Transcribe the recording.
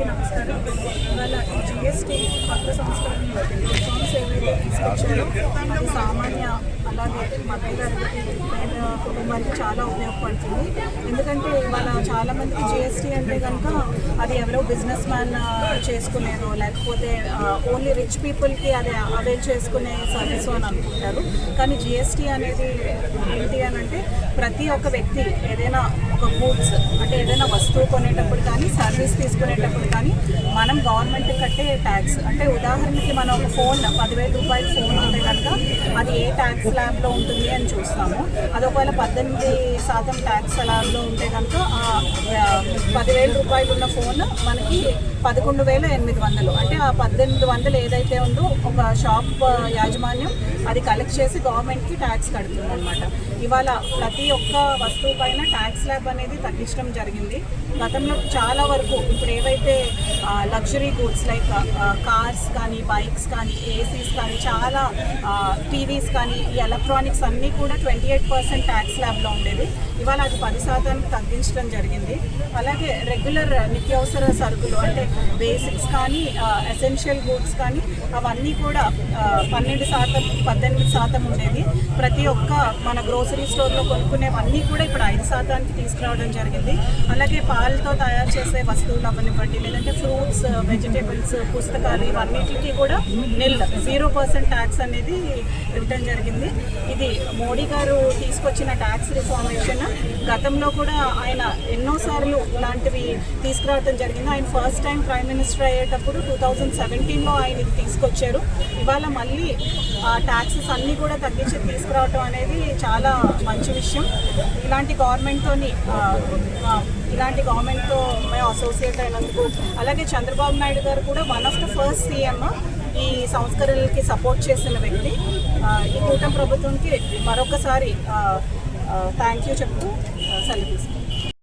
నమస్కారం. ఇవాళ జిఎస్టీ కొత్త సంస్కరణ రిఫార్మ్స్ ఏవైతే తీసుకొచ్చారో అది సామాన్య అలాగే మధ్యతరగతి పేద కుటుంబానికి చాలా ఉపయోగపడుతుంది. ఎందుకంటే ఇవాళ చాలామందికి జిఎస్టీ అంటే కనుక అది ఎవరో బిజినెస్ మ్యాన్ చేసుకునేదో లేకపోతే ఓన్లీ రిచ్ పీపుల్కి అది అవైల్ చేసుకునే సర్వీస్ అని అనుకుంటారు. కానీ జిఎస్టీ అనేది ఏంటి అని అంటే ప్రతి ఒక్క వ్యక్తి ఏదైనా ఒక గూడ్స్ అంటే ఏదైనా వస్తువు కొనేటప్పుడు కానీ సర్వీస్ తీసుకునేటప్పుడు కానీ మనం గవర్నమెంట్ కట్టే ట్యాక్స్ అంటే ఉదాహరణకి మనం ఒక ఫోన్ 10,000 రూపాయల ఫోన్ ఉంటే కనుక అది ఏ ట్యాక్స్ ల్యాబ్లో ఉంటుంది అని చూస్తాము. అది ఒకవేళ 18% ట్యాక్స్ ల్యాబ్లో ఉంటే కనుక 10,000 రూపాయలు ఉన్న ఫోన్ మనకి 11,800 అంటే ఆ 1,800 ఏదైతే ఉందో ఒక షాప్ యాజమాన్యం అది కలెక్ట్ చేసి గవర్నమెంట్కి ట్యాక్స్ కడుతుంది అనమాట. ఇవాళ ప్రతి ఒక్క వస్తువు పైన ట్యాక్స్ ల్యాబ్ అనేది తగ్గించడం జరిగింది. గతంలో చాలా వరకు ఇప్పుడు ఏవైతే లగ్జరీ గూడ్స్ లైక్ కార్స్ కానీ బైక్స్ కానీ ఏసీస్ కానీ చాలా టీవీస్ కానీ ఈ ఎలక్ట్రానిక్స్ అన్నీ కూడా 28% ట్యాక్స్ ల్యాబ్లో ఉండేది. ఇవాళ అది 10% తగ్గించడం జరిగింది. అలాగే రెగ్యులర్ నిత్యావసర సరుకులు అంటే బేసిక్స్ కానీ ఎసెన్షియల్ గూడ్స్ కానీ అవన్నీ కూడా 18% ఉండేది. ప్రతి ఒక్క మన గ్రోసరీ స్టోర్లో కొనుక్కునేవన్నీ కూడా ఇప్పుడు 5% తీసుకురావడం జరిగింది. అలాగే పాలతో తయారు చేసే వస్తువులు అవనివ్వండి లేదంటే ఫ్రూట్స్ వెజిటేబుల్స్ పుస్తకాలు ఇవన్నిటికీ కూడా 0% ట్యాక్స్ అనేది ఇవ్వడం జరిగింది. ఇది మోడీ గారు తీసుకొచ్చిన ట్యాక్స్ రిఫార్మేషన్. గతంలో కూడా ఆయన ఎన్నోసార్లు ఇలాంటివి తీసుకురావడం జరిగింది. ఆయన ఫస్ట్ టైం ప్రైమ్ మినిస్టర్ అయ్యేటప్పుడు 2017లో ఆయన ఇది తీసుకొచ్చారు. ఇవాళ మళ్ళీ ట్యాక్సెస్ అన్నీ కూడా తగ్గించి తీసుకురావడం అనేది చాలా మంచి విషయం. ఇలాంటి గవర్నమెంట్తో మేము అసోసియేట్ అయినందుకు అలాగే చంద్రబాబు నాయుడు గారు కూడా one of the first CM ఈ సంస్కరణలకి సపోర్ట్ చేసిన వ్యక్తి. ఈ కూటమి ప్రభుత్వంకి మరొకసారి థ్యాంక్ యూ చెప్తూ సెలవు తీసుకుంటాం.